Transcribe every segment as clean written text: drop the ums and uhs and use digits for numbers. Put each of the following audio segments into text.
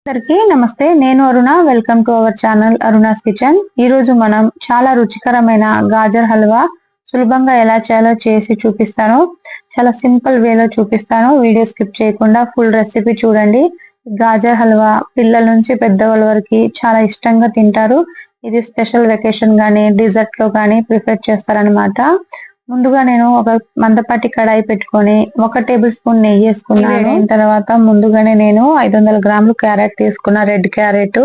అందరికీ నమస్తే. నేను Aruna. Welcome to our channel Aruna's kitchen. ఈ రోజు మనం చాలా రుచికరమైన గాజర్ హల్వా సులభంగా ఎలా చేయాలో చేసి చూపిస్తాను. చాలా సింపుల్ వేలో చూపిస్తాను. వీడియో స్కిప్ చేయకుండా ఫుల్ రెసిపీ చూడండి. గాజర్ హల్వా పిల్లల నుంచి పెద్దవాళ్ళ వరకు చాలా ఇష్టంగా తింటారు. ఇది స్పెషల్ వెకేషన్ గానీ డిజర్ట్ లో గానీ ప్రిపేర్ చేస్తారనమాట. ముందుగా నేను ఒక మందపాటి కడాయి పెట్టుకొని 1 టేబుల్ స్పూన్ నెయ్యి వేసుకున్నాను. తర్వాత ముందుగానే నేను 500 గ్రాములు క్యారెట్ తీసుకున్నా. రెడ్ క్యారెట్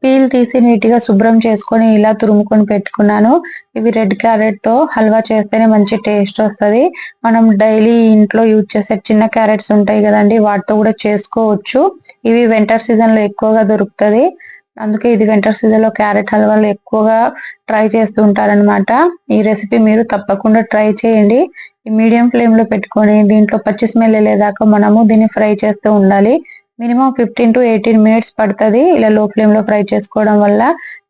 పీల్ తీసి నీట్ గా శుభ్రం చేసుకొని ఇలా తురుముకొని పెట్టుకున్నాను. ఇవి రెడ్ క్యారెట్ తో హల్వా చేస్తేనే మంచి టేస్ట్ వస్తుంది. మనం డైలీ ఇంట్లో యూజ్ చేసే చిన్న క్యారెట్స్ ఉంటాయి కదండి, వాటితో కూడా చేసుకోవచ్చు. ఇవి వింటర్ సీజన్ లో ఎక్కువగా దొరుకుతుంది. అందుకే ఇది వింటర్ సీజన్ లో క్యారెట్ హల్వాలు ఎక్కువగా ట్రై చేస్తూ ఉంటారనమాట. ఈ రెసిపీ మీరు తప్పకుండా ట్రై చేయండి. ఈ మీడియం ఫ్లేమ్ లో పెట్టుకొని దీంట్లో పచ్చి స్మెల్ వెళ్ళేదాకా మనము దీన్ని ఫ్రై చేస్తూ ఉండాలి. మినిమం 15 to 18 మినిట్స్ పడుతుంది. ఇలా లో ఫ్లేమ్ లో ఫ్రై చేసుకోవడం వల్ల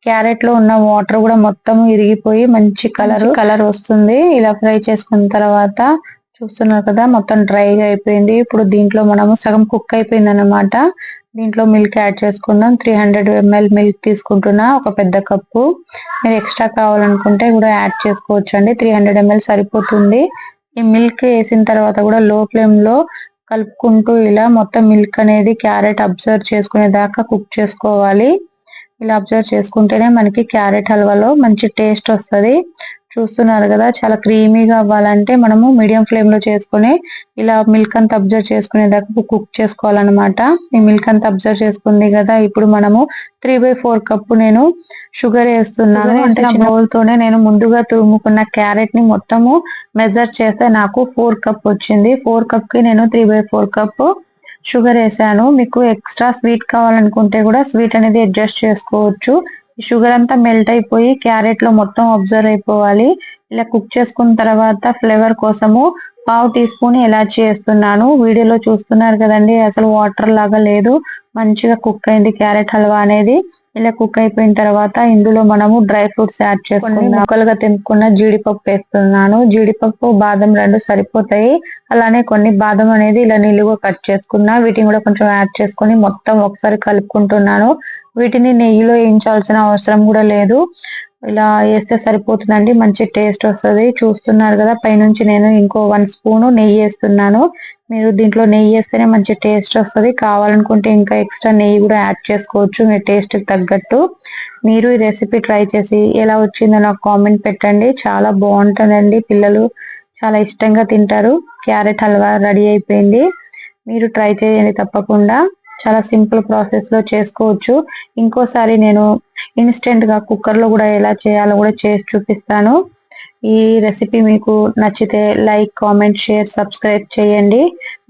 క్యారెట్ లో ఉన్న వాటర్ కూడా మొత్తం ఇరిగిపోయి మంచి కలర్ వస్తుంది. ఇలా ఫ్రై చేసుకున్న తర్వాత చూస్తున్నారు కదా, మొత్తం డ్రైగా అయిపోయింది. ఇప్పుడు దీంట్లో మనము సగం కుక్ అయిపోయింది అనమాట. దీంట్లో మిల్క్ యాడ్ చేసుకుందాం. 300 ml మిల్క్ తీసుకుంటున్నా, ఒక పెద్ద కప్పు. మీరు ఎక్స్ట్రా కావాలనుకుంటే కూడా యాడ్ చేసుకోవచ్చు అండి. 300 ml సరిపోతుంది. ఈ మిల్క్ వేసిన తర్వాత కూడా లో ఫ్లేమ్ లో కలుపుకుంటూ ఇలా మొత్తం మిల్క్ అనేది క్యారెట్ అబ్జర్వ్ చేసుకునేదాకా కుక్ చేసుకోవాలి. ఇలా అబ్జర్వ్ చేసుకుంటేనే మనకి క్యారెట్ హల్వాలో మంచి టేస్ట్ వస్తుంది. చూస్తున్నారు కదా, చాలా క్రీమీగా అవ్వాలంటే మనము మీడియం ఫ్లేమ్ లో చేసుకుని ఇలా మిల్క్ అంతా అబ్జర్వ్ చేసుకునేదాకా కుక్ చేసుకోవాలన్నమాట. ఈ మిల్క్ అంతా అబ్జర్వ్ చేసుకుంది కదా, ఇప్పుడు మనము 3/4 కప్పు నేను షుగర్ వేస్తున్నాను. అంటే చిన్న బౌల్ తోనే నేను ముందుగా తురుముకున్న క్యారెట్ ని మొత్తము మెజర్ చేస్తే నాకు 4 కప్ వచ్చింది. 4 కప్ కి నేను 3/4 కప్పు షుగర్ వేసాను. మీకు ఎక్స్ట్రా స్వీట్ కావాలనుకుంటే కూడా స్వీట్ అనేది అడ్జస్ట్ చేసుకోవచ్చు. షుగర్ అంతా మెల్ట్ అయిపోయి క్యారెట్ లో మొత్తం అబ్జర్వ్ అయిపోవాలి. ఇలా కుక్ చేసుకున్న తర్వాత ఫ్లేవర్ కోసము 1/2 టీ స్పూన్ ఇలాచి వేస్తున్నాను. వీడియోలో చూస్తున్నారు కదండి, అసలు వాటర్ లాగా లేదు, మంచిగా కుక్ అయింది క్యారెట్ హల్వా అనేది. ఇలా కుక్ అయిపోయిన తర్వాత ఇందులో మనము డ్రై ఫ్రూట్స్ యాడ్ చేసుకుని ముక్కలుగా తెంపుకున్న జీడిపప్పు వేస్తున్నాను. జీడిపప్పు బాదం 2 సరిపోతాయి. అలానే కొన్ని బాదం అనేది ఇలా నిలువుగా కట్ చేసుకున్నా, వీటిని కూడా కొంచెం యాడ్ చేసుకొని మొత్తం ఒకసారి కలుపుకుంటున్నాను. వీటిని నెయ్యిలో వేయించాల్సిన అవసరం కూడా లేదు, ఇలా వేస్తే సరిపోతుందండి. మంచి టేస్ట్ వస్తుంది. చూస్తున్నారు కదా, పైనుంచి నేను ఇంకో 1 స్పూన్ నెయ్యి వేస్తున్నాను. మీరు దీంట్లో నెయ్యి వేస్తేనే మంచి టేస్ట్ వస్తుంది. కావాలనుకుంటే ఇంకా ఎక్స్ట్రా నెయ్యి కూడా యాడ్ చేసుకోవచ్చు మీ టేస్ట్ కి తగ్గట్టు. మీరు ఈ రెసిపీ ట్రై చేసి ఎలా వచ్చిందో నాకు కామెంట్ పెట్టండి. చాలా బాగుంటుందండి, పిల్లలు చాలా ఇష్టంగా తింటారు. క్యారెట్ హల్వా రెడీ అయిపోయింది. మీరు ట్రై చేయండి తప్పకుండా. చాలా సింపుల్ ప్రాసెస్ లో చేసుకోవచ్చు. ఇంకోసారి నేను ఇన్స్టెంట్ గా కుక్కర్ లో కూడా ఎలా చేయాలో కూడా చేసి చూపిస్తాను. ఈ రెసిపీ మీకు నచ్చితే లైక్, కామెంట్, షేర్, సబ్స్క్రైబ్ చేయండి.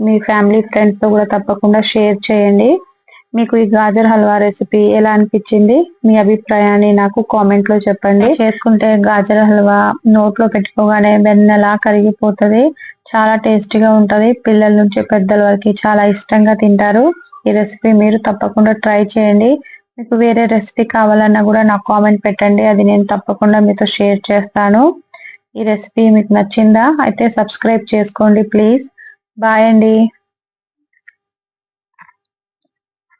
మీ ఫ్యామిలీ ఫ్రెండ్స్ తో కూడా తప్పకుండా షేర్ చేయండి. మీకు ఈ గాజర్ హల్వా రెసిపీ ఎలా అనిపించింది, మీ అభిప్రాయాన్ని నాకు కామెంట్ లో చెప్పండి. చేసుకుంటే గాజర్ హల్వా నోట్లో పెట్టుకోగానే వెన్నెలా కరిగిపోతుంది. చాలా టేస్టీగా ఉంటది. పిల్లల నుంచి పెద్దల వరకు చాలా ఇష్టంగా తింటారు. ఈ రెసిపీ మీరు తప్పకుండా ట్రై చేయండి. మీకు వేరే రెసిపీ కావాలన్నా కూడా నాకు కామెంట్ పెట్టండి, అది నేను తప్పకుండా మీతో షేర్ చేస్తాను. ఈ రెసిపీ మీకు నచ్చిందా? అయితే సబ్స్క్రైబ్ చేసుకోండి ప్లీజ్. బాయ్ అండి.